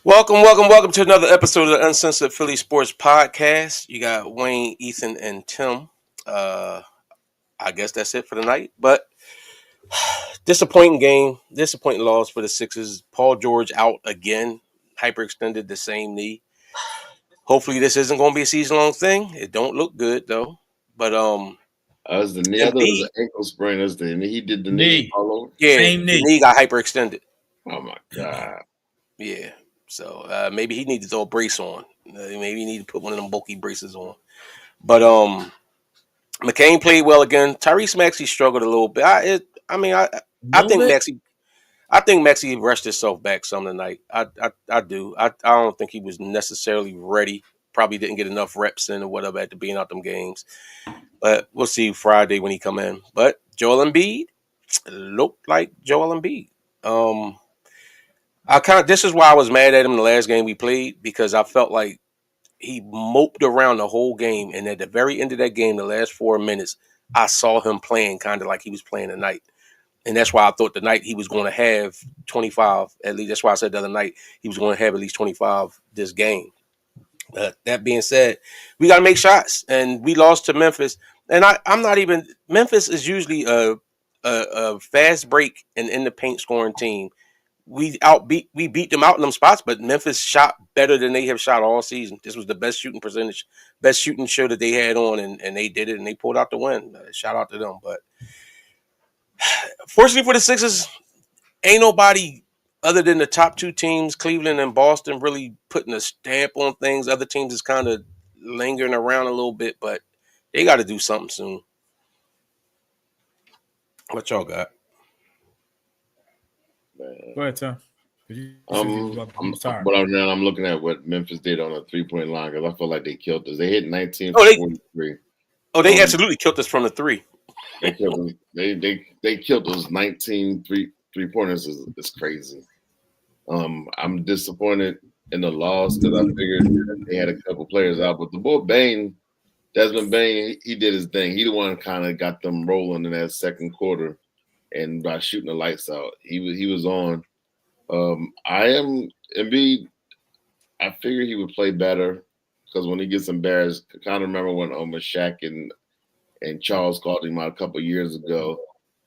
Welcome to another episode of the Uncensored Philly Sports Podcast. You got Wayne, Ethan, and Tim. Uh, I guess that's it for the night. But disappointing game, disappointing loss for the Sixers. Paul George out again, hyperextended the same knee. Hopefully, this isn't going to be a season-long thing. It don't look good though. But Was the knee? I thought it was Embiid, an ankle sprain. That's the knee. He did the knee Knee, all over. yeah, same the knee. knee got hyperextended. Oh my god! Yeah, so maybe he needs to throw a brace on. Maybe he need to put one of them bulky braces on. But McCain played well again. Tyrese Maxey struggled a little bit. I Little think bit. Maxey rushed himself back some tonight. I do. I don't think he was necessarily ready. Probably didn't get enough reps in or whatever after being out them games. But we'll see Friday when he come in. But Joel Embiid looked like Joel Embiid. Um, this is why I was mad at him the last game we played because I felt like he moped around the whole game, and at the very end of that game, the last 4 minutes, I saw him playing kind of like he was playing tonight, and that's why I thought tonight he was going to have 25 at least. That's why I said the other night he was going to have at least 25 this game. That being said, we got to make shots, and we lost to Memphis. And I'm not even. Memphis is usually a fast break and in the paint scoring team. We beat them out in them spots, but Memphis shot better than they have shot all season. This was the best shooting percentage, best shooting show that they had on, and they did it and they pulled out the win. Shout out to them. But fortunately for the Sixers, ain't nobody other than the top two teams, Cleveland and Boston, really putting a stamp on things. Other teams is kind of lingering around a little bit, but they got to do something soon. What y'all got? Man. Go ahead, Tom. I'm sorry. But now I'm looking at what Memphis did on a 3-point line because I feel like they killed us. They hit 19 Oh, for they 43. they absolutely killed us from the three. They killed us. They killed us 19 three pointers. Is crazy. I'm disappointed in the loss because I figured they had a couple players out, but the boy Desmond Bain, he did his thing. He the one kind of got them rolling in that second quarter, and by shooting the lights out, he was on. I am Embiid. I figured he would play better because when he gets embarrassed, I kind of remember when Shaq and Charles called him out a couple years ago,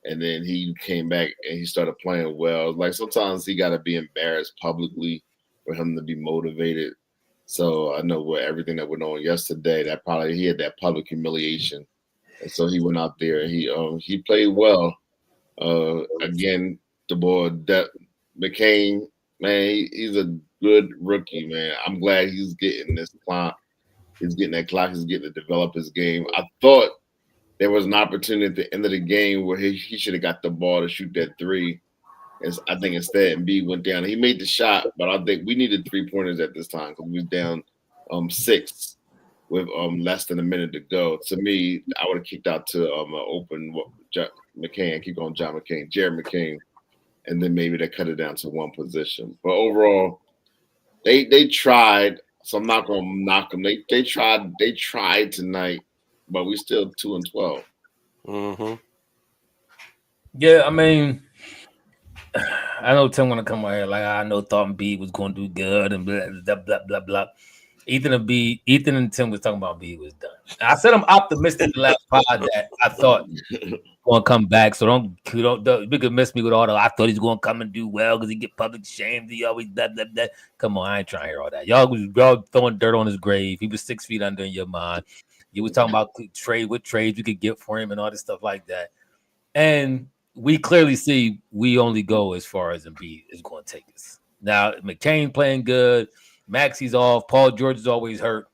and then he came back and he started playing well. Like sometimes he got to be embarrassed publicly for him to be motivated. So I know what everything that went on yesterday. That probably he had that public humiliation, and so he went out there and he played well. Again, the boy McCain, man, he's a good rookie, man. I'm glad he's getting this clock. He's getting that clock. He's getting to develop his game. I thought there was an opportunity at the end of the game where he should have got the ball to shoot that three. I think instead Embiid went down. He made the shot, but I think we needed 3-pointers at this time because we was down 6 with less than a minute to go. To me, I would have kicked out to an open McCain, keep on John McCain, Jared McCain, and then maybe they cut it down to one position. But overall, they tried. So I'm not gonna knock them. They tried tonight, but we still 2-12. Mm-hmm. Yeah, I mean, I know Tim gonna come out here like I know thought Embiid was gonna do good and blah blah blah blah blah. Ethan and Tim was talking about Embiid was done. I said I'm optimistic the last pod that I thought going to come back. So don't you could miss me with all the I thought he's going to come and do well because he get public shamed. He always blah blah blah. Come on, I ain't trying to hear all that. Y'all throwing dirt on his grave. He was 6 feet under in your mind. You was talking about what trades you could get for him and all this stuff like that. And we clearly see we only go as far as Embiid is going to take us. Now McCain playing good. Maxey's off. Paul George is always hurt.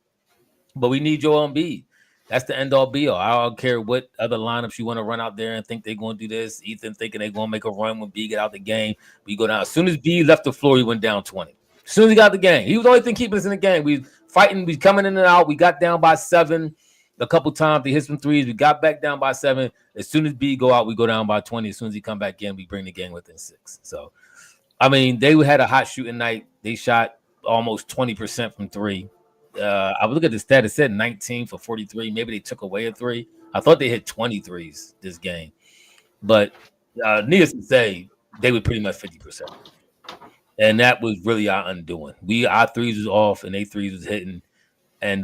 But we need Joel Embiid. That's the end all be all. I don't care what other lineups you want to run out there and think they're going to do this. Ethan thinking they're going to make a run when B get out the game. We go down. As soon as B left the floor, he went down 20. As soon as he got the game, he was the only thing keeping us in the game. We fighting. We coming in and out. We got down by 7 a couple times. They hit some threes. We got back down by 7. As soon as B go out, we go down by 20. As soon as he come back in, we bring the game within 6. So, I mean, they had a hot shooting night. They shot almost 20% from 3. I would look at the stat. It said 19 for 43. Maybe they took away a 3. I thought they hit 23s this game. But needless to say, they were pretty much 50%. And that was really our undoing. Our threes was off and they threes was hitting. And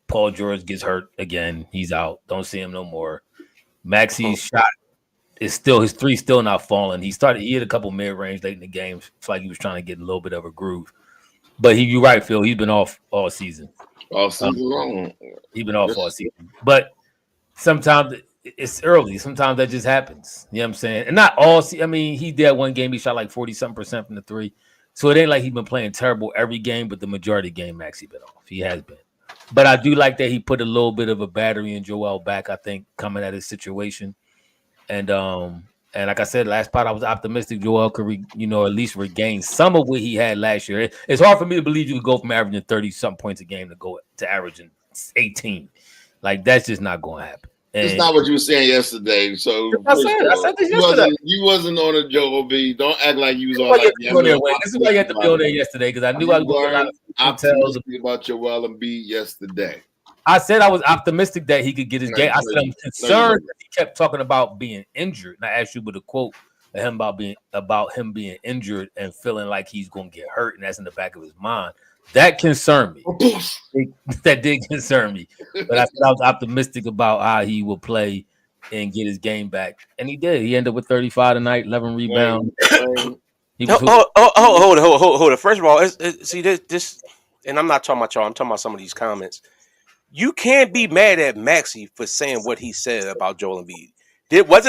Paul George gets hurt again. He's out. Don't see him no more. Maxey's shot is still his three still not falling. He hit a couple mid-range late in the game. It's like he was trying to get a little bit of a groove. But you're right, Phil. He's been off all season. All season long. He's been off all season. But sometimes it's early. Sometimes that just happens. You know what I'm saying? And not all. I mean, he did one game. He shot like 40-something% from the three. So it ain't like he's been playing terrible every game, but the majority of the game, Maxey been off. He has been. But I do like that he put a little bit of a battery in Joel back, I think, coming at his situation. And like I said, last part, I was optimistic Joel could, at least regain some of what he had last year. It's hard for me to believe you could go from averaging 30-something points a game to go to averaging 18. Like, that's just not going to happen. It's not what you were saying yesterday. So I said this yesterday. You wasn't on a Joel B. Don't act like you was on like this is why you had to be on there yesterday, because I knew I was going to optimistic about Joel Embiid yesterday. I said I was optimistic that he could get his game. I said I'm concerned that he kept talking about being injured. And I asked you with a quote of him about him being injured and feeling like he's going to get hurt, and that's in the back of his mind. That concerned me. That did concern me. But I said I was optimistic about how he will play and get his game back. And he did. He ended up with 35 tonight, 11 rebounds. Hold it. First of all, see this, and I'm not talking about y'all. I'm talking about some of these comments. You can't be mad at Maxey for saying what he said about Joel Embiid. Was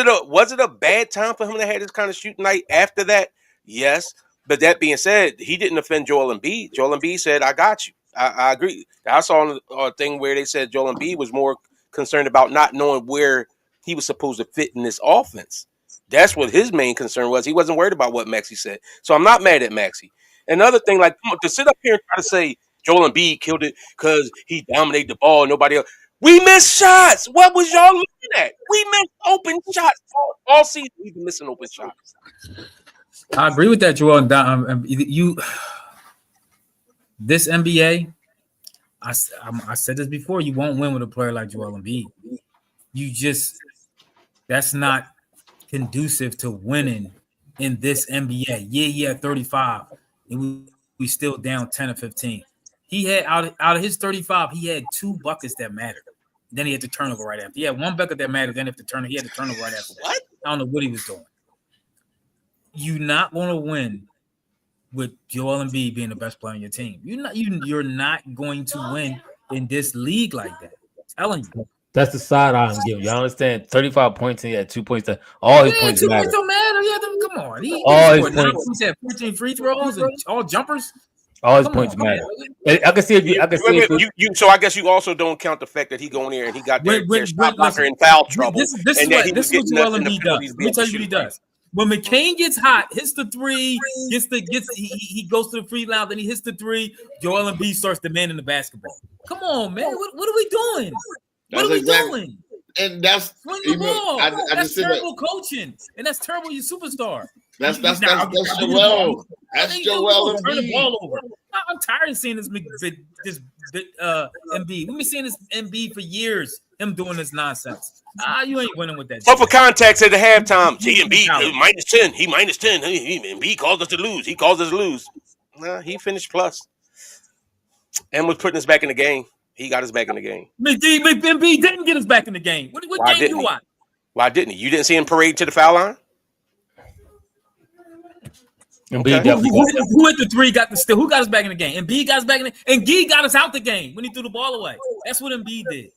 it a bad time for him to have this kind of shooting night after that? Yes. But that being said, he didn't offend Joel Embiid. Joel Embiid said, I got you. I agree. I saw a thing where they said Joel Embiid was more concerned about not knowing where he was supposed to fit in this offense. That's what his main concern was. He wasn't worried about what Maxey said. So I'm not mad at Maxey. Another thing, like, to sit up here and try to say Joel Embiid killed it because he dominated the ball, nobody else. We missed shots. What was y'all looking at? We missed open shots all season. We've been missing open shots. I agree with that, Joel. This NBA, I said this before. You won't win with a player like Joel Embiid. That's not conducive to winning in this NBA. Yeah, 35, and we still down 10 or 15. He had out of his 35, he had 2 buckets that mattered. Then he had the turnover right after. He had 1 bucket that mattered. Then he had the turnover right after. What? I don't know what he was doing. You're not going to win with Joel Embiid being the best player on your team. You're not going to win in this league like that. I'm telling you. That's the side I'm giving. You understand? 35 points and he had 2 points. All his points 2 matter. points don't matter. Yeah, come on. All his points. He had 14 free throws and all jumpers. All his points matter. I can see if you. So I guess you also don't count the fact that he go in there and he got their shot blocker in foul trouble. This is what Joel Embiid does. Let me tell you what he does. When McCain gets hot, hits the three, he goes to the free line, then he hits the three. Joel Embiid starts demanding the basketball. Come on, man. What are we doing? What are we doing? And that's swing the ball. That's terrible coaching, and that's terrible. You superstar. That's Joel. That's Joel. Turn the ball over. I'm tired of seeing this Embiid. We've been seeing this Embiid for years. Him doing this nonsense. You ain't winning with that. So for context at the halftime, Embiid minus 10. He minus 10. Embiid caused us to lose. He caused us to lose. Nah, he finished plus, and was putting us back in the game. He got us back in the game. Embiid didn't get us back in the game. What game you watch? Why didn't he? You didn't see him parade to the foul line? Okay. Who hit the three? Got the steal? Who got us back in the game? Embiid got us back in the and Gee got us out the game when he threw the ball away. That's what Embiid did.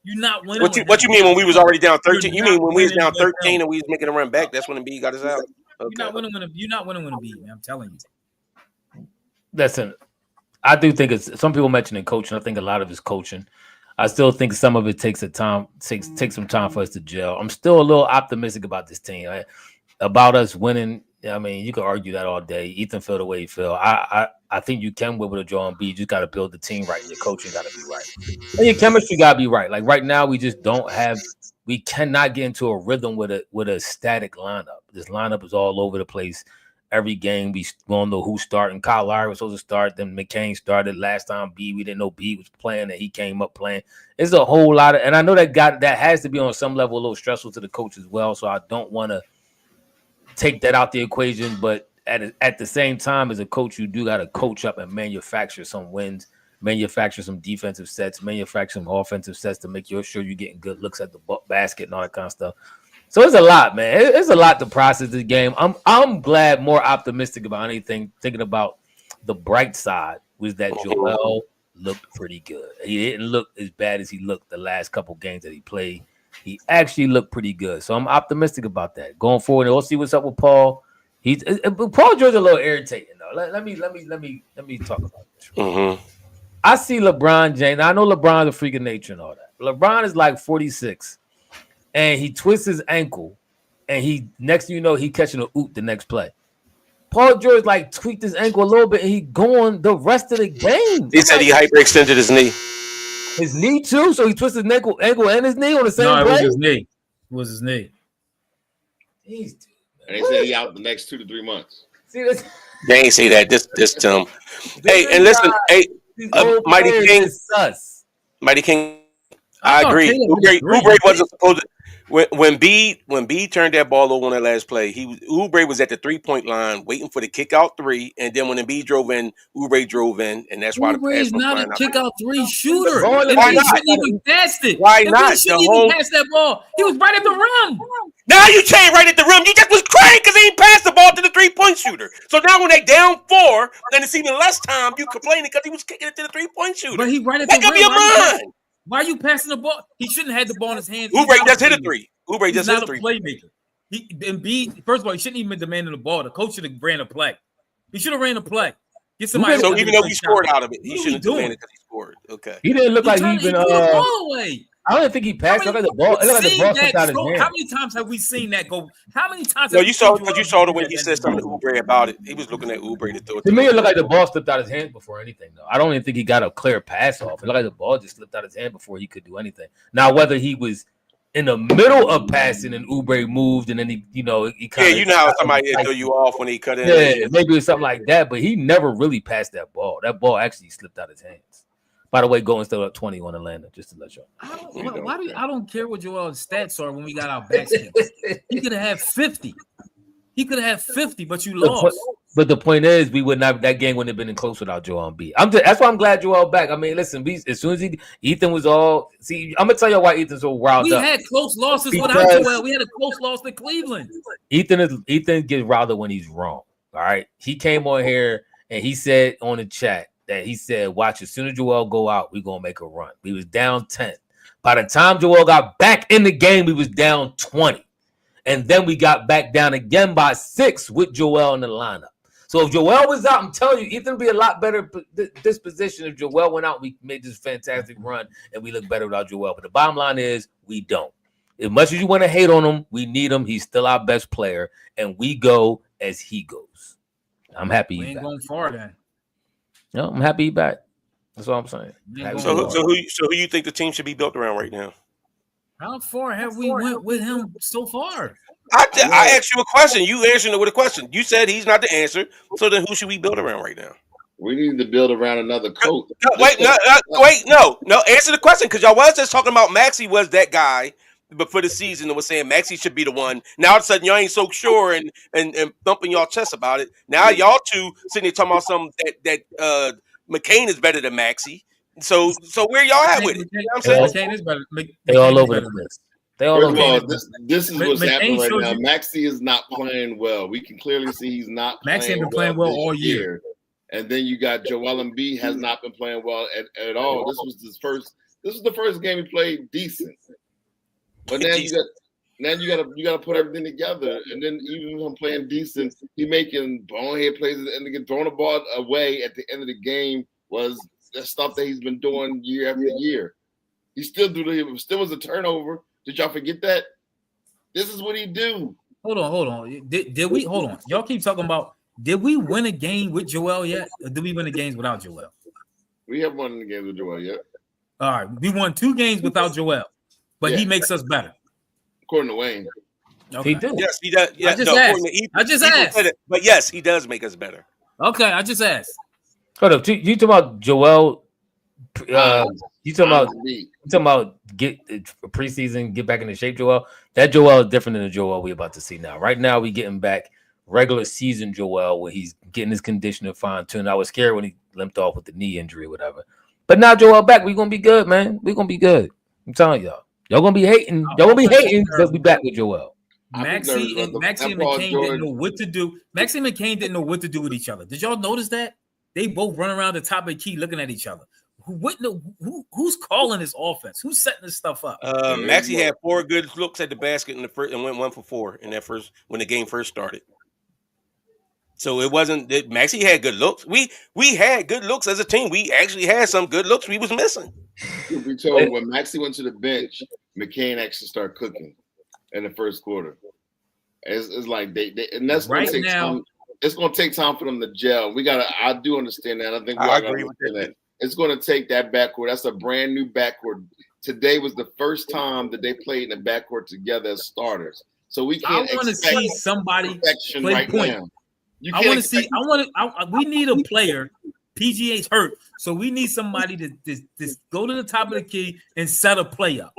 You're not winning. What you mean when we was already down 13? You mean when we was down 13 and we was making a run back? That's when Embiid got us out. Okay. You're not winning with Embiid, man. I'm telling you. Listen, I do think it's some people mentioning coaching. I think a lot of it's coaching. I still think some of it takes some time for us to gel. I'm still a little optimistic about this team. About us winning. I mean, you could argue that all day. Ethan feel the way he feel. I think you can win with a Joel Embiid. You just got to build the team right. Your coaching got to be right. And your chemistry got to be right. Like right now, we just don't have. We cannot get into a rhythm with a static lineup. This lineup is all over the place. Every game we don't know who's starting. Kyle Lowry was supposed to start. Then McCain started last time. We didn't know B was playing, and he came up playing. It's a whole lot of, and I know that has to be on some level a little stressful to the coach as well. So I don't want to take that out the equation, but at the same time, as a coach, you do got to coach up and manufacture some wins, manufacture some defensive sets, manufacture some offensive sets to make sure you're getting good looks at the basket and all that kind of stuff. So it's a lot, man. It's a lot to process this game. I'm glad, more optimistic about anything. Thinking about the bright side was that Joel looked pretty good. He didn't look as bad as he looked the last couple games that he played. He actually looked pretty good. So I'm optimistic about that. Going forward, we'll see what's up with Paul. Paul George a little irritating though. Let me talk about this. I see LeBron James. I know LeBron's a freak of nature and all that. LeBron is like 46, and he twists his ankle, and he next thing you know he catching a oop the next play. Paul George like tweaked his ankle a little bit, and he going the rest of the game. He said he hyperextended his knee. His knee too, so he twisted his ankle and his knee on the same play. No, it was his knee. It was his knee. Jeez, dude. And they said he out the next 2 to 3 months. See this? They ain't say that. This Tim. Hey, and listen, Mighty King. Mighty King. I agree. Oubre wasn't supposed to. When B turned that ball over on that last play, Oubre was at the 3-point line waiting for the kick out three, and then when Embiid drove in, Oubre drove in, and that's why Oubre is not a kick out three shooter. Why He shouldn't even pass it. Why not? He shouldn't even pass that ball. He was right at the rim. Now you saying right at the rim. You just was crying because he ain't passed the ball to the 3-point shooter. So now when they down 4, and it's even less time, you complaining because he was kicking it to the 3-point shooter. But he right at the rim. Make up your mind. Why are you passing the ball? He shouldn't have had the ball in his hands. Oubre just hit a 3. Oubre just hit a 3. Playmaker. Embiid, first of all, he shouldn't even been demanding the ball. The coach should have ran a play. He should have ran a play. Get somebody. So even though he scored out of it, he shouldn't have demanded because he scored. Okay. He didn't look like he even. I don't think he passed. Look at the ball. Look at the ball slipped out his hand. How many times have we seen that go? How many times? No, you saw the way he said something to Oubre about it. He was looking at Oubre to throw it. To me, it looked like the ball slipped out his hand before anything. Though I don't even think he got a clear pass off. It looked like the ball just slipped out his hand before he could do anything. Now, whether he was in the middle of passing and Oubre moved and then he kind of, you know how somebody throw you off when he cut in. Yeah, maybe it was something like that. But he never really passed that ball. That ball actually slipped out his hands. By the way, Golden still up 20 on Atlanta, just to let you know. I don't care what Joel's stats are when we got our backs. He could have had 50. He could have had 50, but you lost. But the point is, that game wouldn't have been close without Joel Embiid. That's why I'm glad Joel back. I mean, listen, as soon as Ethan was all. See, I'm gonna tell you why Ethan's so riled up. We had close losses without Joel. We had a close loss to Cleveland. Ethan gets riled up when he's wrong. All right, he came on here and he said on the chat that he said, "Watch, as soon as Joel go out, we're gonna make a run." We was down 10. By the time Joel got back in the game, we was down 20. And then we got back down again by 6 with Joel in the lineup. So if Joel was out, I'm telling you, Ethan would be a lot better disposition if Joel went out. We made this fantastic run and we look better without Joel. But the bottom line is we don't. As much as you want to hate on him, we need him. He's still our best player, and we go as he goes. I'm happy he's back. Ain't going far then. No, I'm happy he's back. That's all I'm saying. So who you think the team should be built around right now? How far have we went with him so far? I asked you a question. You answered it with a question. You said he's not the answer. So then who should we build around right now? We need to build around another coach. No. Answer the question, because y'all was just talking about Maxey was that guy before the season and was saying Maxey should be the one. Now all of a sudden y'all ain't so sure and thumping y'all chest about it. Now y'all two sitting there talking about something that McCain is better than Maxey. So where y'all at with it? You know what I'm saying? McCain is better. They all over the place. This is what's happening right now. Maxey is not playing well. We can clearly see he's not. Maxey ain't been playing well all year. And then you got Joel Embiid has not been playing well at all. This was the first game he played decent. But now you gotta put everything together. And then even him playing decent, he making bonehead plays and getting throwing the ball away at the end of the game was the stuff that he's been doing year after year. He still was a turnover. Did y'all forget that? This is what he do. Hold on. Did we hold on? Y'all keep talking about did we win a game with Joel yet? Or did we win the games without Joel? We haven't won the games with Joel yet. All right. We won 2 games without Joel, but he makes us better. According to Wayne. Okay. He do. Yes, he does. Yeah, I just asked. But yes, he does make us better. Okay, I just asked. Hold up. You talking about Joel? You talking about get preseason, get back into shape, Joel? That Joel is different than the Joel we about to see now. Right now, we getting back regular season Joel, where he's getting his conditioning fine-tuned. I was scared when he limped off with the knee injury or whatever. But now Joel back, we're gonna be good, man. We're gonna be good. I'm telling y'all. Y'all gonna be hating. Y'all gonna be hating because we back with Joel. Maxey and McCain didn't know what to do. Maxey and McCain didn't know what to do with each other. Did y'all notice that? They both run around the top of the key looking at each other. Who's calling this offense? Who's setting this stuff up? Maxey had 4 good looks at the basket in the first and went 1 for 4 in that first when the game first started. So it wasn't that Maxey had good looks. We had good looks as a team. We actually had some good looks we was missing. We told when Maxey went to the bench, McCain actually started cooking in the first quarter. It's like they and that's right gonna take now. time. It's gonna take time for them to gel. I do understand that. I think I agree with that. It's gonna take that backcourt. That's a brand new backcourt. Today was the first time that they played in the backcourt together as starters. So we can't. I want to see somebody play right point. now. I want to see. We need a player. PGA's hurt, so we need somebody to go to the top of the key and set a play up.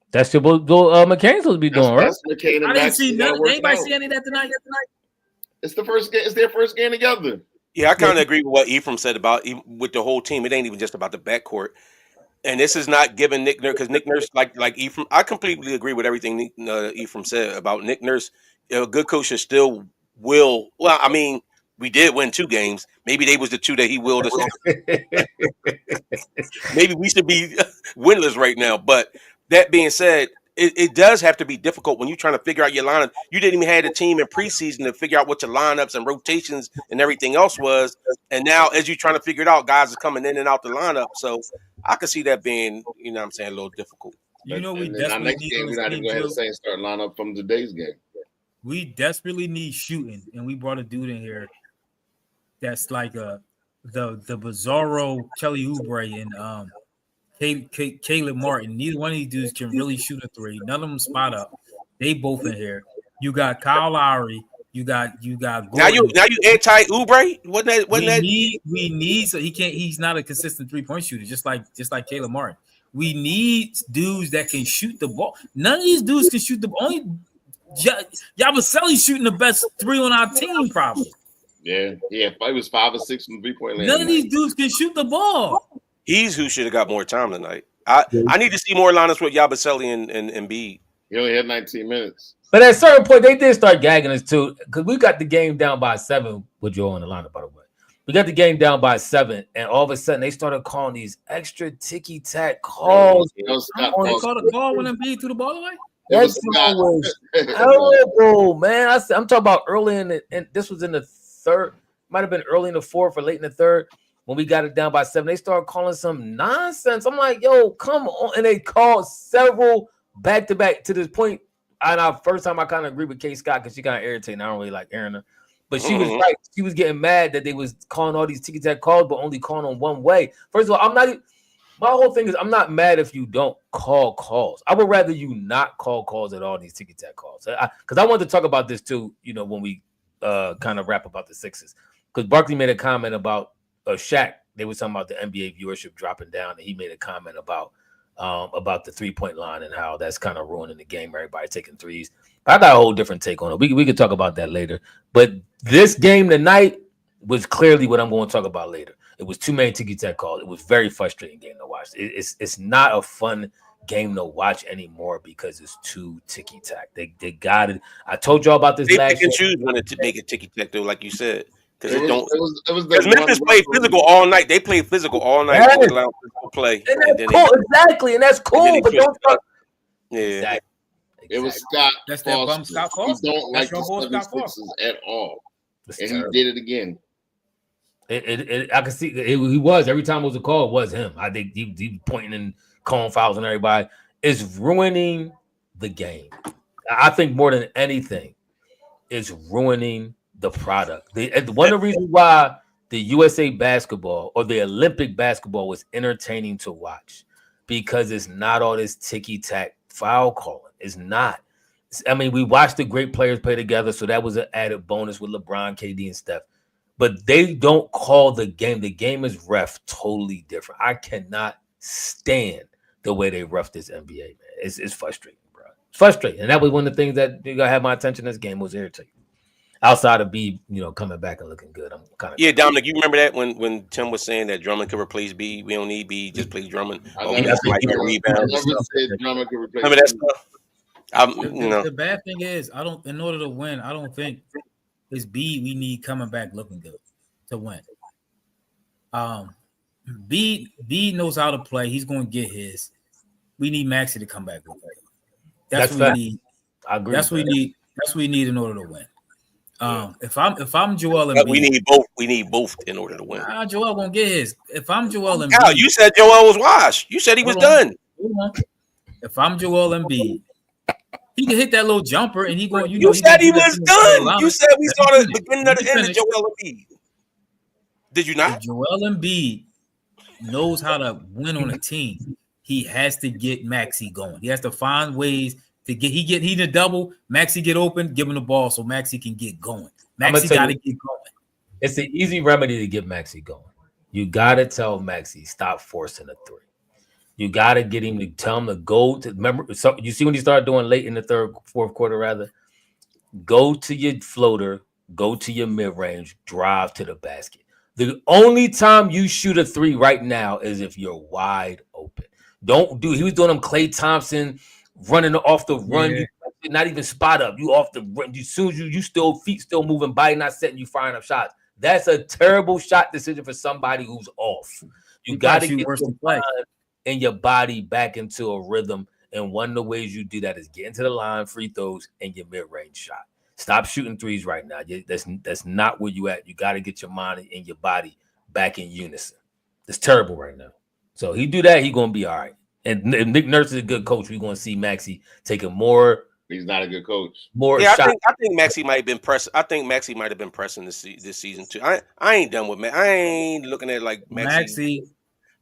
That's what McCain's supposed to be doing, right? I didn't see none. Anybody see any of that tonight? It's the first game. It's their first game together. Yeah, I kind of agree with what Ephraim said about with the whole team. It ain't even just about the backcourt. And this is not giving Nick Nurse because Nick Nurse, like Ephraim, I completely agree with everything Ephraim said about Nick Nurse. A good coach should still will. Well, I mean, we did win 2 games. Maybe they was the 2 that he willed us. Maybe we should be winless right now. But that being said, it does have to be difficult when you're trying to figure out your lineup. You didn't even have a team in preseason to figure out what your lineups and rotations and everything else was. And now as you're trying to figure it out, guys are coming in and out the lineup. So I could see that being, a little difficult. We desperately need we're not even going to have the same starting lineup from today's game. We desperately need shooting, and we brought a dude in here that's like the bizarro Kelly Oubre and Caleb Martin. Neither one of these dudes can really shoot a 3. None of them spot up. They both in here. You got Kyle Lowry. You got Gordon. Now you anti Oubre? We need so he can't. He's not a consistent 3-point shooter, just like Caleb Martin. We need dudes that can shoot the ball. None of these dudes can shoot the ball. Only Yabusele's shooting the best 3 on our team, probably. Yeah. It was 5 or 6 from 3-point land. None of these dudes can shoot the ball. He's who should have got more time tonight. I need to see more lineups with Yabusele and Embiid. He only had 19 minutes. But at a certain point, they did start gagging us too, because we got the game down by 7 with Joe on the lineup, by the way. We got the game down by 7, and all of a sudden they started calling these extra ticky-tack calls. They called a call when Embiid threw the ball away? That was horrible, man. I'm talking about early and this was in the third, might have been early in the 4th or late in the 3rd. When we got it down by 7, they started calling some nonsense. I'm like, yo, come on. And they called several back-to-back to this point. And our first time I kind of agree with Kay Scott because she kind of irritating. I don't really like airing her. But she was right. She was getting mad that they was calling all these ticky-tack calls, but only calling on one way. First of all, my whole thing is I'm not mad if you don't call calls. I would rather you not call calls at all these ticky-tack calls. Because I wanted to talk about this too, when we kind of wrap about the Sixers. Because Barkley made a comment about Shaq. They were talking about the NBA viewership dropping down, and he made a comment about the 3-point line and how that's kind of ruining the game. Everybody taking threes. But I got a whole different take on it. We could talk about that later. But this game tonight was clearly what I'm going to talk about later. It was too many ticky-tack calls. It was a very frustrating game to watch. It's not a fun game to watch anymore because it's too ticky-tack. They got it. I told y'all about this they last year. They pick and choose when to make it ticky-tack, though, like you said. Because Because Memphis played physical all night. They played physical all night. Yes. They allowed physical play. And that's cool. Exactly. And that's cool. But don't talk. Yeah. Exactly. It was Scott. That's that bum Scott Foster. He don't like That's the your boy, Scott 76ers at all. It's And terrible. he did it again. I can see he was every time it was a call, it was him. I think he pointing and calling fouls on everybody. It's ruining the game. I think more than anything, it's ruining the product. One of the reasons why the USA basketball or the Olympic basketball was entertaining to watch because it's not all this ticky-tack foul calling. It's not. I mean, we watched the great players play together, so that was an added bonus with LeBron, KD, and Steph. But they don't call the game. The game is ref totally different. I cannot stand the way they ref this NBA, man. It's frustrating, bro. It's frustrating. And that was one of the things that you got to have my attention this game was irritating. outside of B, coming back and looking good. I'm kind of Dominic, you remember that when Tim was saying that Drummond could replace B? We don't need B, just play Drummond. I We never, need said somebody to Drummond, rebound I and never stuff. said Drummond could replace. Remember that stuff? The bad thing is, in order to win, I don't think it's B we need coming back looking good to win. B knows how to play. He's going to get his. We need Maxey to come back looking good. That's what we need. I agree. That's what we need. That's what we need in order to win. If I'm Joel Embiid, we need both. We need both in order to win. Joel gonna get his. If I'm Joel Embiid, Kyle, you said Joel was washed. You said he was done. If I'm Joel Embiid, he can hit that little jumper, and he going. You said he was done. You said we saw the beginning of the end of Joel Embiid. Did you not? If Joel Embiid knows how to win on a team, he has to get Maxey going. He has to find ways to get. He need a double. Maxey get open, give him the ball so Maxey can get going. Maxey got to get going. It's an easy remedy to get Maxey going. You got to tell Maxey stop forcing a three. You got to get him to tell him to go to. Remember, so you see when he started doing late in the fourth quarter, rather, go to your floater, go to your mid range, drive to the basket. The only time you shoot a three right now is if you're wide open. He was doing them Klay Thompson running off the run. Yeah. You not even spot up. You off the run. As soon as you still feet still moving, body not setting, you firing up shots. That's a terrible shot decision for somebody who's off. You got to get your mind and your body back into a rhythm. And one of the ways you do that is get into the line, free throws, and your mid-range shot. Stop shooting threes right now. That's not where you at. You got to get your mind and your body back in unison. It's terrible right now. So he do that, he's going to be all right. And Nick Nurse is a good coach. We're going to see Maxey taking more. He's not a good coach. I think Maxey might have been pressing. I think Maxey might have been pressing this season too. I ain't done with Maxey. I ain't looking at like Maxey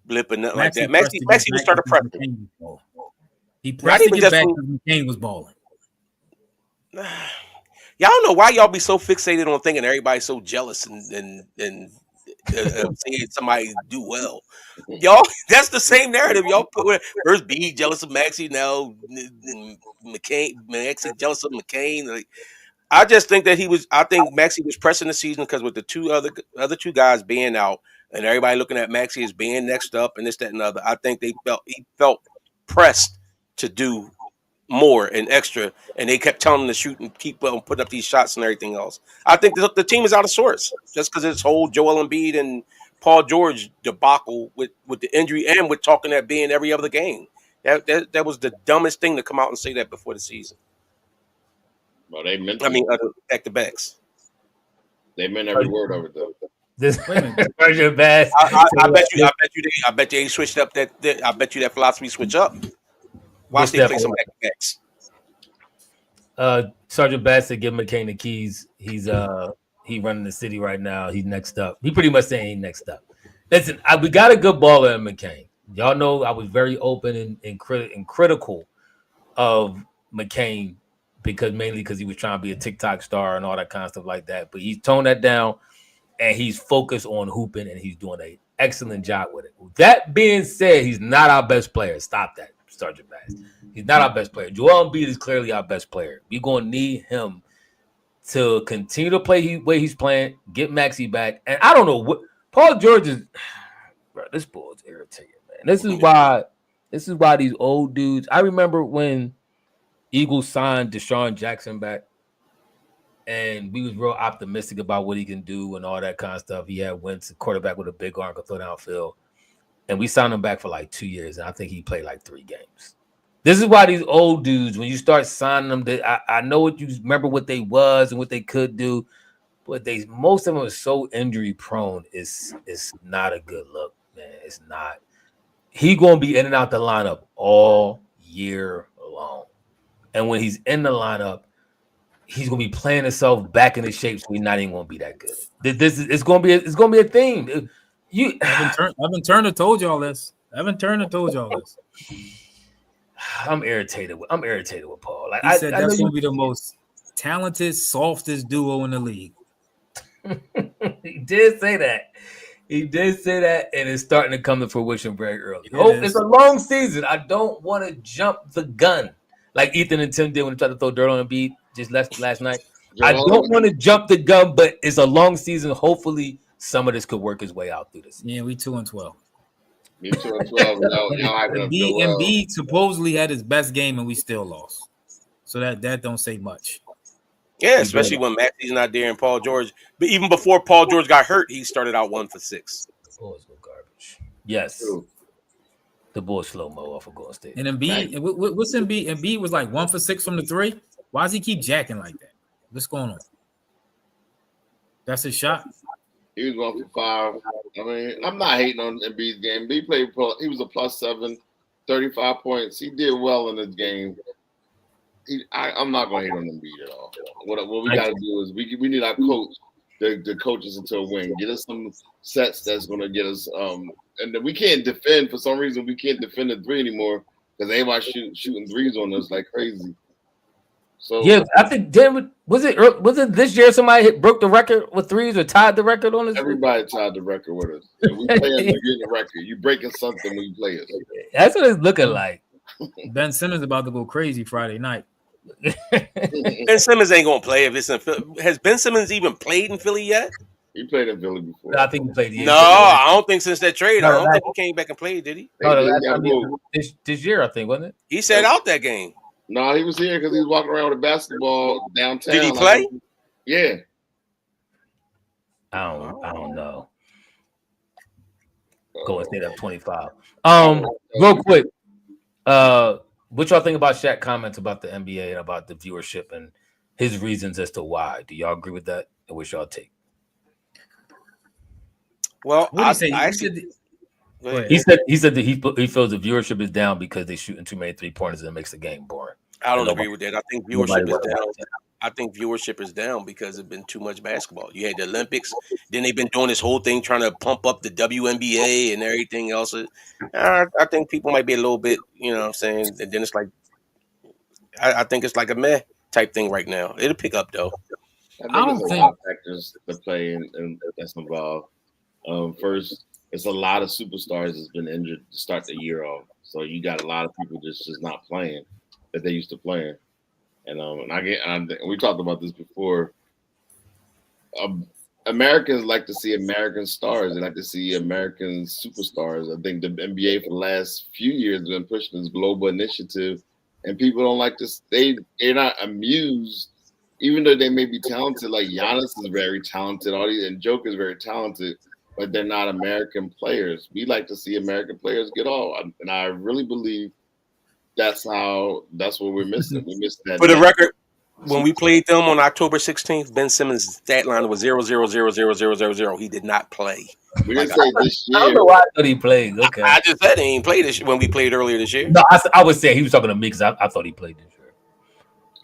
blipping nothing like that. Maxey will start a pressing. He pressed to get back because McCain was balling. Y'all don't know why y'all be so fixated on thinking everybody's so jealous and seeing somebody do well. Y'all, that's the same narrative y'all put. First, B jealous of Maxey, now Maxey jealous of McCain. Like, I just think that I think Maxey was pressing the season because with the other two guys being out and everybody looking at Maxey as being next up and this, that, and the other. I think he felt pressed to do more and extra, and they kept telling him to shoot and keep putting up these shots and everything else. I think the team is out of sorts just because this whole Joel Embiid and Paul George debacle with the injury and with talking that being every other game. That was the dumbest thing to come out and say that before the season. Well, they meant. Back to backs. They meant every word of it though. This your bad. I bet you they switched up that. I bet you that philosophy switch up. Watch they play some back to backs. Sergeant Bassett give McCain the keys. He's running the city right now. He's next up. He pretty much saying he's next up. Listen, we got a good baller in McCain. Y'all know I was very open and critical of McCain mainly because he was trying to be a TikTok star and all that kind of stuff like that. But he's toned that down and he's focused on hooping and he's doing an excellent job with it. That being said, he's not our best player. Stop that, Sergeant Bass. He's not our best player. Joel Embiid is clearly our best player. We're going to need him to continue to play the way he's playing, get Maxey back. And I don't know what Paul George is. Bro, this bull is irritating, man. This is why these old dudes. I remember when Eagles signed Deshaun Jackson back, and we was real optimistic about what he can do and all that kind of stuff. He had Wentz, a quarterback with a big arm, could throw downfield. And we signed him back for like 2 years, and I think he played like 3 games. This is why these old dudes, when you start signing them, I know what you remember what they was and what they could do, but most of them are so injury prone. It's not a good look, man. It's not. He gonna be in and out the lineup all year long, and when he's in the lineup, he's gonna be playing himself back into shape, so he's not even gonna be that good. It's gonna be a thing. Evan Turner told y'all this. I'm irritated with Paul. Like he said that's gonna be the most talented, softest duo in the league. He did say that. And it's starting to come to fruition very early. It's a long season. I don't want to jump the gun like Ethan and Tim did when they tried to throw dirt on Embiid just last night. I don't want to jump the gun, but it's a long season. Hopefully, some of this could work its way out through this. Yeah, we 2-12. Me 2-12. Embiid supposedly had his best game, and we still lost. So that don't say much. Yeah, especially when Maxey's not there and Paul George. But even before Paul George got hurt, he started out 1 for 6. Bulls go garbage. Yes. True. The Bulls slow-mo off of Golden State. And Embiid, what's Embiid? Embiid was like 1 for 6 from the 3. Why does he keep jacking like that? What's going on? That's his shot. He was 1 for 5. I mean, I'm not hating on Embiid's game. He was a +7, 35 points. He did well in this game. I'm not going to hate on Embiid at all. What we got to do is we need our coach to coach us into a win. Get us some sets that's going to get us. And we can't defend for some reason. We can't defend the 3 anymore because everybody shooting 3s on us like crazy. So yeah, I think was it this year somebody broke the record with 3s or tied the record on us? Everybody tied the record with us. If we play it, you're getting the record. You breaking something when you play it. That's what it's looking like. Ben Simmons about to go crazy Friday night. Ben Simmons ain't gonna play if it's in Philly. Has Ben Simmons even played in Philly yet? He played in Philly before. I think he played. No, I don't think since that trade. I don't think he came back and played. Did he? This year, I think, wasn't it? He sat out that game. No, he was here because he was walking around with a basketball downtown. Did he play? Yeah. I don't know. Go and stay up 25. Real quick. What y'all think about Shaq comments about the NBA and about the viewership and his reasons as to why? Do y'all agree with that? And what's y'all take? Well, he said that he feels the viewership is down because they're shooting too many 3-pointers and it makes the game boring. I don't agree with that. I think viewership is down. I think viewership is down because it's been too much basketball. You had the Olympics, then they've been doing this whole thing trying to pump up the WNBA and everything else. I think people might be a little bit, you know what I'm saying? And then it's like, I think it's like a meh type thing right now. It'll pick up though. I don't think a lot of factors to play and that's involved. First, it's a lot of superstars that's been injured to start the year off. So you got a lot of people just not playing that they used to playing. And we talked about this before. Americans like to see American stars. They like to see American superstars. I think the NBA for the last few years has been pushing this global initiative, and people don't like this. They're not amused, even though they may be talented. Like Giannis is very talented, and Joker is very talented, but they're not American players. We like to see American players get off, and I really believe that's what we're missing. We missed that. For the record, when we played them on October 16th, Ben Simmons' stat line was 0-0-0-0-0-0-0. He did not play. We didn't say this year. I don't know why I thought he played. Okay, I just said he ain't played this when we played earlier this year. No, I was saying he was talking to me because I thought he played this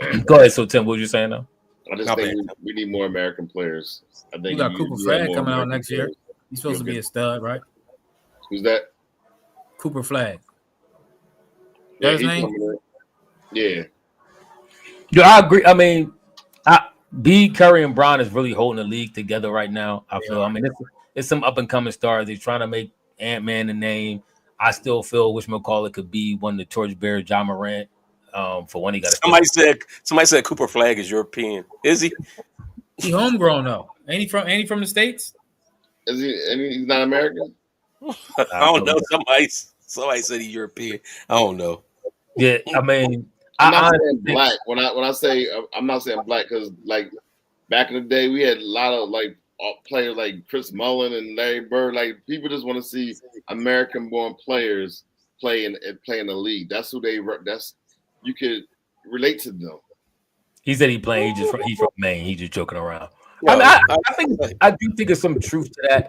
year. Go ahead, so Tim, what were you saying now? I just think we need more American players. I think we got Cooper Flagg coming out next year. He's supposed to be a stud, right? Who's that? Cooper Flagg. Yeah, his name? Yeah, I agree. I mean, B, Curry, and Bron is really holding the league together right now. I feel. I mean, it's some up and coming stars. They're trying to make Ant-Man a name. I still feel whatchamacallit could be one of the torchbearers, Ja Morant. For when he got somebody said Cooper Flagg is European. Is he? He homegrown though. Ain't he from the States? Is he? I mean, he's not American. I don't know. Somebody said he's European. I don't know. Yeah, I mean, I'm not saying black. When I say I'm not saying black because like back in the day we had a lot of like players like Chris Mullin and Larry Bird. Like people just want to see American-born players play in the league. That's who you could relate to them. He said he played. He's from Maine. He's just joking around. I do think there's some truth to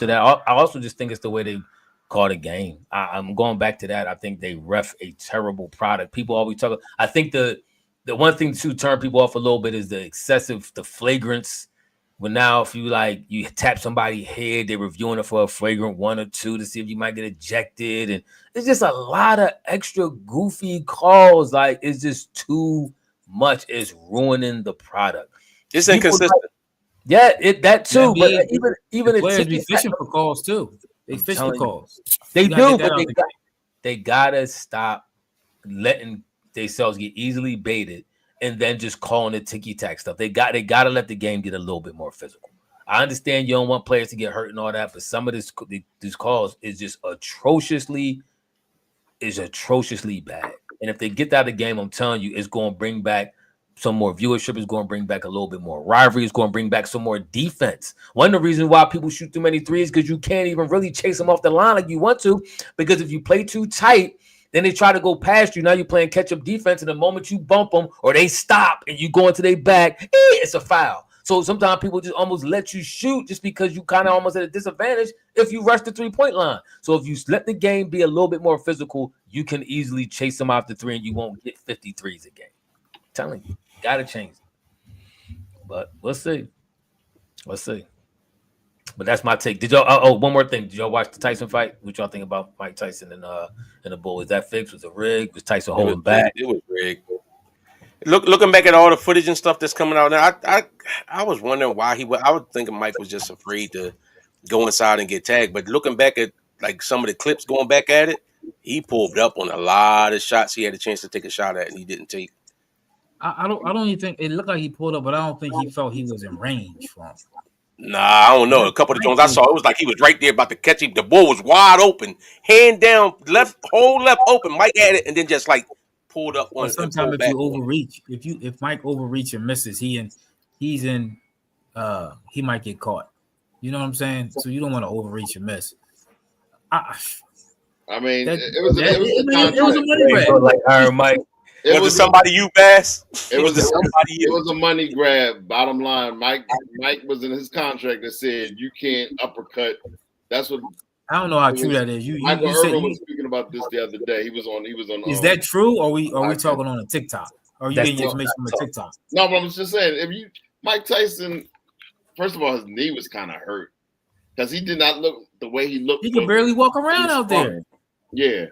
that. I also just think it's the way they call the game. I'm going back to that. I think they ref a terrible product. People always talk. I think the one thing to turn people off a little bit is the flagrance. But now if you tap somebody's head, they're reviewing it for a flagrant 1 or 2 to see if you might get ejected. And it's just a lot of extra goofy calls. Like it's just too much. It's ruining the product. It's inconsistent. Yeah, that too. But even the players be fishing for calls too. They fish for calls. They do, but they gotta stop letting themselves get easily baited and then just calling it ticky-tack stuff. They got to let the game get a little bit more physical. I understand you don't want players to get hurt and all that, but some of these calls is just atrociously bad. And if they get out of the game, I'm telling you, it's going to bring back some more viewership. It's going to bring back a little bit more rivalry. It's going to bring back some more defense. One of the reasons why people shoot too many threes because you can't even really chase them off the line like you want to, because if you play too tight, then they try to go past you. Now you're playing catch-up defense, and the moment you bump them or they stop and you go into their back, it's a foul. So sometimes people just almost let you shoot just because you kind of almost at a disadvantage if you rush the three-point line. So if you let the game be a little bit more physical, you can easily chase them off the three and you won't get 53s a game. I'm telling you, got to change it. But we'll see. Let's see. But that's my take. Did y'all? One more thing. Did y'all watch the Tyson fight? What y'all think about Mike Tyson and the bull? Is that fixed? Was it rigged? Was Tyson holding back? It was rigged. Looking back at all the footage and stuff that's coming out now, I was wondering why I was thinking Mike was just afraid to go inside and get tagged. But looking back at like some of the clips, going back at it, he pulled up on a lot of shots he had a chance to take a shot at and he didn't take. I don't even think it looked like he pulled up, but I don't think he felt he was in range from. Nah, I don't know. A couple of times I saw, it was like he was right there about to catch him. The ball was wide open, hand down, whole left open. Mike had it and then just like pulled up on. But sometimes if you overreach, if Mike overreach and misses, he might get caught. You know what I'm saying? So you don't want to overreach and miss. I mean, it was a money grab. Like Iron Mike. Was it somebody you, Bass? It was a money grab. Bottom line, Mike was in his contract that said you can't uppercut. That's what. I don't know how true that is. Michael Irvin was speaking about this the other day. He was on. Is that true? Or are we talking on a TikTok? Or are you getting information from a TikTok? No, but I'm just saying. Mike Tyson, first of all, his knee was kind of hurt because he did not look the way he looked. He could barely walk around out there. Yeah.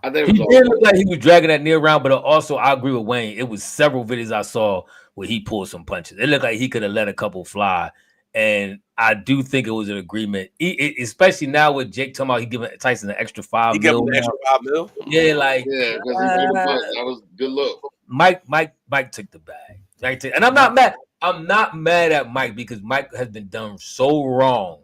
I think he did look like he was dragging that knee around, but also I agree with Wayne. It was several videos I saw where he pulled some punches. It looked like he could have let a couple fly, and I do think it was an agreement, especially now with Jake talking about he giving Tyson an extra $5 million. He gave him an extra $5 million. Yeah, because that was good look. Mike took the bag, and I'm not mad. I'm not mad at Mike because Mike has been done so wrong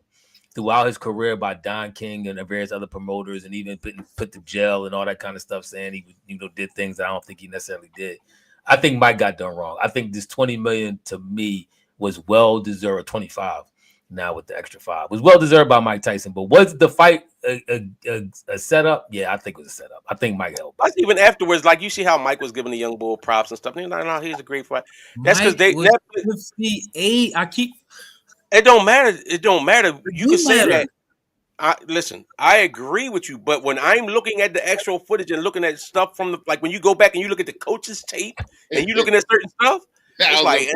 throughout his career by Don King and various other promoters, and even put to jail and all that kind of stuff, saying he did things that I don't think he necessarily did. I think Mike got done wrong. I think this $20 million to me was well deserved. 25 now with the extra 5 was well deserved by Mike Tyson. But was the fight a setup? Yeah, I think it was a setup. I think Mike helped. Even afterwards, like you see how Mike was giving the young bull props and stuff. And he's like, no, he's a great fight. That's because It don't matter. It don't matter. You can say that. Listen, I agree with you, but when I'm looking at the actual footage and looking at stuff from like when you go back and you look at the coach's tape and you looking at certain stuff, it's like,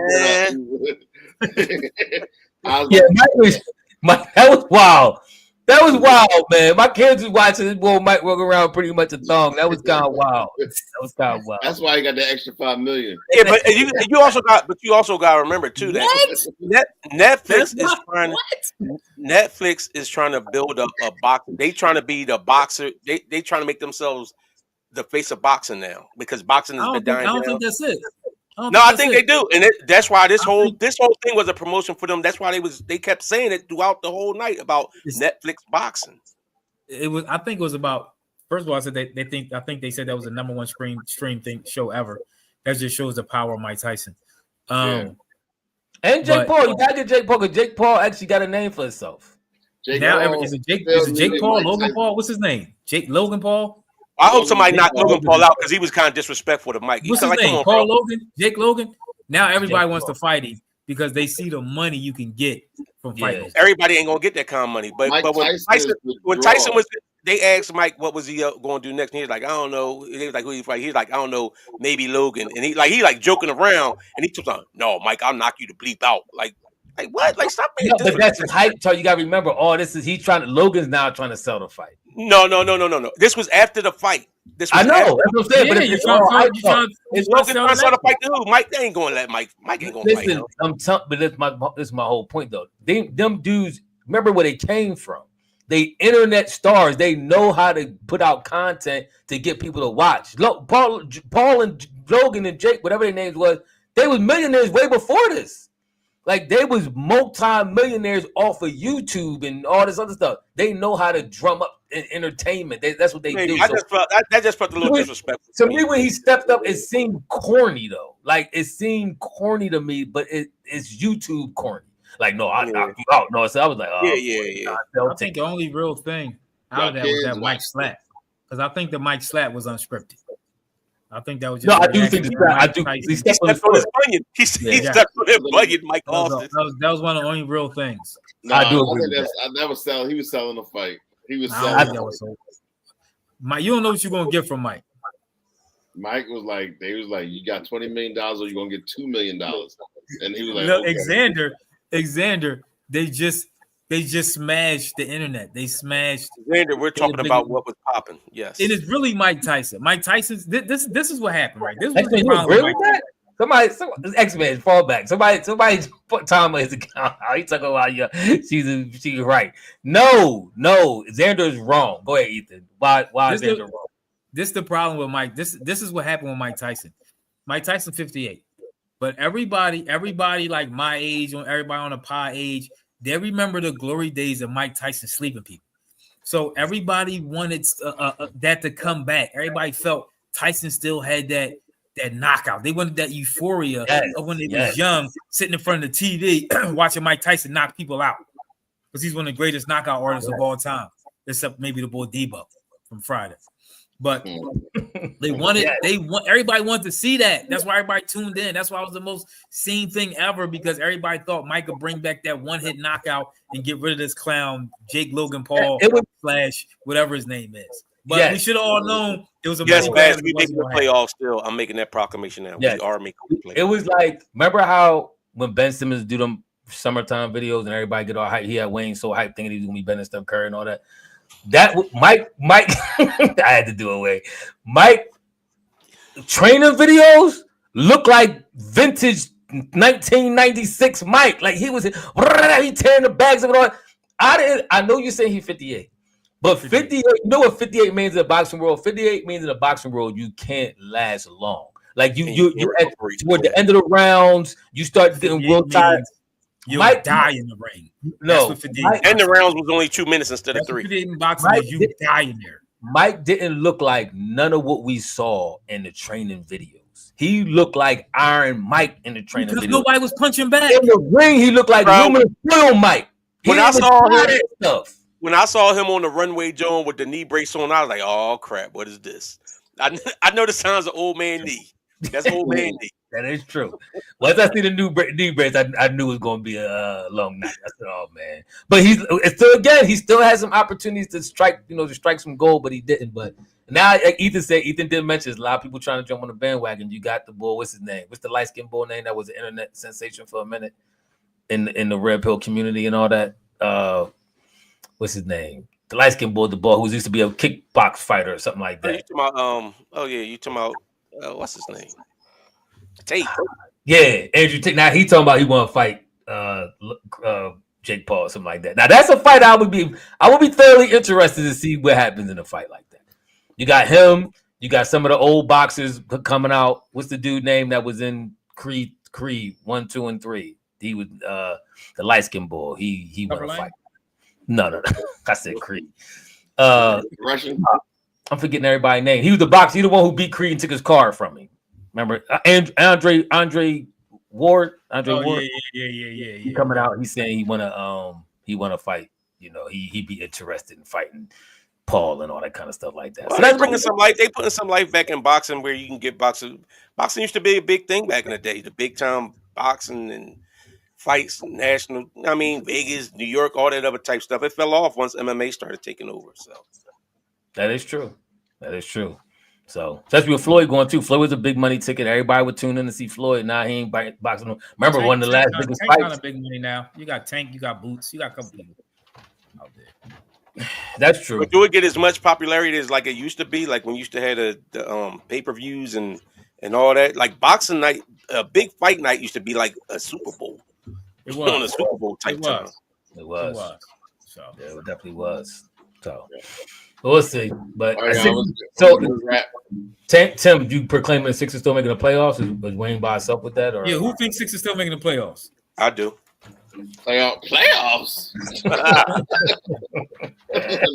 Mike, that was wild. That was wild, man. My kids was watching this boy Mike walk around pretty much a thong. That was kind of wild. That's why he got the extra $5 million. Yeah, but you also got to remember too that Netflix is trying to build up a box. They trying to be the boxer. They trying to make themselves the face of boxing now because boxing has been dying. I don't think that's it. I think they do, and that's why this whole thing was a promotion for them. That's why they kept saying it throughout the whole night about Netflix boxing. It was. I think it was about. First of all, I said I think they said that was the number one stream show ever. That just shows the power of Mike Tyson. And Jake Paul, you gotta get Jake Paul because Jake Paul actually got a name for himself. Is it Jake Paul? Logan Paul? What's his name? Logan Paul? I hope somebody knocked Logan Paul out because he was kind of disrespectful to Mike. What's his name? Paul Logan? Jake Logan? Now everybody wants to fight him because they see the money you can get from fighting. Everybody ain't gonna get that kind of money. But when Tyson was, they asked Mike what was he going to do next, and he was like, I don't know. He was like, who you fight? He's like, I don't know, maybe Logan. And he joking around, and he took on, no, Mike, I'll knock you to bleep out. Like what? Like stop being. But that's his hype. So you gotta remember, Logan's now trying to sell the fight. No. This was after the fight. I know. That's what I'm saying. But it's Logan trying to sell the fight to who? Mike, they ain't gonna let Mike. Mike ain't gonna fight him. But this is my whole point though. Them dudes, remember where they came from. They internet stars. They know how to put out content to get people to watch. Paul and Logan and Jake, whatever their names was, they was millionaires way before this. Like they was multi-millionaires off of YouTube and all this other stuff. They know how to drum up entertainment. That's what they do. That just felt a little disrespectful. To me, when he stepped up, it seemed corny though. Like it seemed corny to me, but it's YouTube corny. Like no, I knocked you out. No, so I was like, oh, yeah. I think the only real thing out of that was that Mike slap, because I think the Mike slap was unscripted. I think that was just I do think I do. He stepped on his bunion. He stepped on his bunion, Mike Austin. That was one of the only real things. No, I do agree with that. I never sell. He was selling a fight. He was selling. Mike, you don't know what you're gonna get from Mike. Mike was like, they was like, you got $20 million or you're gonna get $2 million. And he was like, no, okay. Xander, they just smashed the internet. They smashed Xander. We're talking about what was popping. Yes, it is really Mike Tyson. Mike Tyson's this is what happened, right? This was the problem with that. Somebody X-Men fall back. Somebody put Tom on his account. He talking about she's right. No, Xander is wrong. Go ahead, Ethan. Why is Xander wrong? This is the problem with Mike. This is what happened with Mike Tyson. Mike Tyson 58. But everybody like my age, everybody on the pod age, they remember the glory days of Mike Tyson sleeping people. So everybody wanted that to come back. Everybody felt Tyson still had that knockout. They wanted that euphoria of when they was young, sitting in front of the TV, watching Mike Tyson knock people out. Because he's one of the greatest knockout artists of all time, except maybe the boy Debo from Friday. But everybody wanted to see that. That's why everybody tuned in. That's why it was the most seen thing ever, because everybody thought Mike could bring back that one-hit knockout and get rid of this clown, Jake Logan Paul, Flash, whatever his name is. But we should have all known it was a we making the playoffs still. I'm making that proclamation now. Yes. We are making the playoffs. It was like, remember how when Ben Simmons do them summertime videos and everybody get all hyped, he had Wayne so hyped thinking he was gonna be better than Steph Curry and all that. That Mike, I had to do away. Mike training videos look like vintage 1996 Mike. Like he tearing the bags of it all. I know you say he's 58, but 58. You know what 58 means in the boxing world? 58 means in the boxing world you can't last long. Like you toward the end of the rounds, you start getting real tired. You might die in the ring. No, and the rounds was only 2 minutes instead of 3. You die in there. Mike didn't look like none of what we saw in the training videos. He looked like Iron Mike in the training videos. Nobody was punching back. In the ring, he looked like Luminous Film Mike. When I saw him on the runway, Joan, with the knee brace on, I was like, "Oh crap, what is this?" I know the sounds of old man knee. That's old man knee. That is knee. Once I see the knee brace, I knew it was going to be a long night. I said, "Oh man!" But he still has some opportunities to strike some gold, but he didn't. But now, like Ethan did mention, there's a lot of people trying to jump on the bandwagon. You got the boy. What's his name? What's the light skinned boy name that was an internet sensation for a minute in the Red Pill community and all that? What's his name? The light skinned boy, the boy who used to be a kickbox fighter or something like that. You talking about what's his name? Tate. Yeah, Andrew Tate. Now he talking about he want to fight Jake Paul or something like that. Now that's a fight I would be thoroughly interested to see what happens in a fight like that. You got him. You got some of the old boxers coming out. What's the dude name that was in Creed 1, 2, and 3? He was the light skinned boy. He want to fight. No. I said Creed. Russian. I'm forgetting everybody's name. He was the boxer. He the one who beat Creed and took his car from me. Remember Andre Ward? Ward? Yeah. He coming out. He's saying he wanna fight. You know, he'd be interested in fighting Paul and all that kind of stuff like that. Well, so that's bringing some life. They putting some life back in boxing where you can get boxing. Boxing used to be a big thing back in the day. The big time boxing and fights, national. I mean, Vegas, New York, all that other type stuff. It fell off once MMA started taking over. So that is true. So especially with Floyd going too. Floyd was a big money ticket. Everybody would tune in to see Floyd. Now he ain't boxing. Remember one of the last biggest fights. Kind of big money now. You got Tank, you got Boots, you got a couple people out there. That's true. But do it get as much popularity as like it used to be? Like when you used to have the pay-per-views and all that. Like boxing night, a big fight night used to be like a Super Bowl. It was on a Super Bowl type time. It was. So yeah, it definitely was. So we'll see. But Oh, I yeah, think, so Tim, you proclaiming the Sixers still making the playoffs? Was Wayne by himself with that? Or yeah, who thinks Sixers still making the playoffs? I do. playoffs.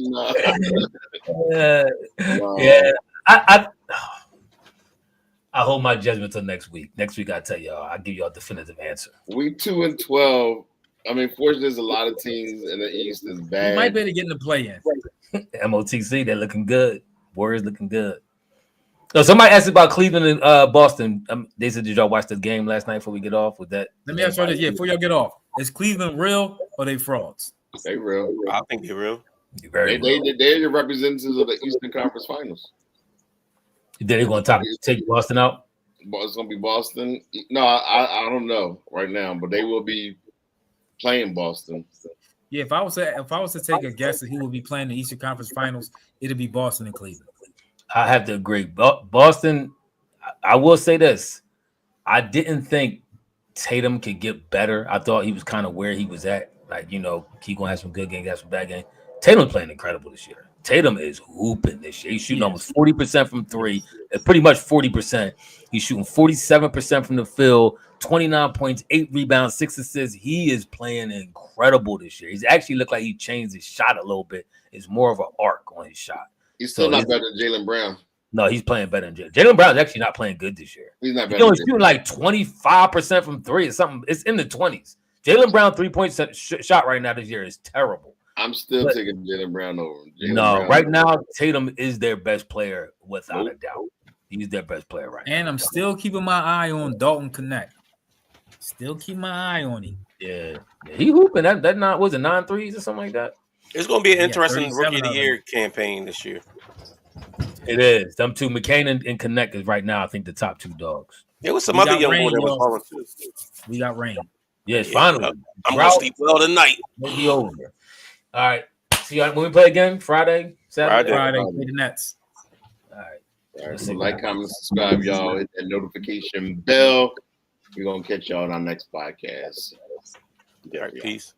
No. Yeah, I hold my judgment till next week. Next week, I'll tell y'all. I'll give y'all a definitive answer. We 2-12. I mean, fortunately, there's a lot of teams in the East that's bad. We might be able to get in the play-in. MOTC, they're looking good. Warriors looking good. So somebody asked about Cleveland and Boston. They said, did y'all watch the game last night before we get off with that? Let me ask you this. Yeah, before y'all get off. Is Cleveland real or they frauds? They real. I think they're real. They're the representatives of the Eastern Conference Finals. They're going to take Boston out? It's going to be Boston. No, I don't know right now, but they will be playing Boston. Yeah, if I was to take a guess at who will be playing the Eastern Conference Finals, it'd be Boston and Cleveland. I have to agree. Boston, I will say this. I didn't think Tatum could get better. I thought he was kind of where he was at. Like, he's going to have some good games, have some bad games. Tatum's playing incredible this year. Tatum is hooping this year. He's shooting almost 40% from three, pretty much 40%. He's shooting 47% from the field, 29 points, 8 rebounds, 6 assists. He is playing incredible this year. He's actually looked like he changed his shot a little bit. It's more of an arc on his shot. He's still not better than Jaylen Brown. No, he's playing better than Jaylen. Jaylen Brown's actually not playing good this year. He's not better. He's only shooting like 25% from three or something. It's in the 20s. Jaylen Brown 3-point shot right now this year is terrible. I'm still taking Jaylen Brown over him. Right now, Tatum is their best player without a doubt. He's their best player right now. And I'm still keeping my eye on Dalton Connect. Still keep my eye on him. Yeah. He hooping. That not was it 9 threes or something like that? It's going to be an interesting Rookie of the Year campaign this year. It is. Them two, McCain and Connect is right now, I think, the top 2 dogs. There was some other young boy that was balling too. We got rain. Yes, finally. I'm going to sleep well tonight. Maybe over. All right. See you when we play again Friday, Saturday. Friday. Play the Nets. All right. So like, comment, subscribe, y'all. Hit that notification bell. We're gonna catch y'all on our next podcast. All right, peace.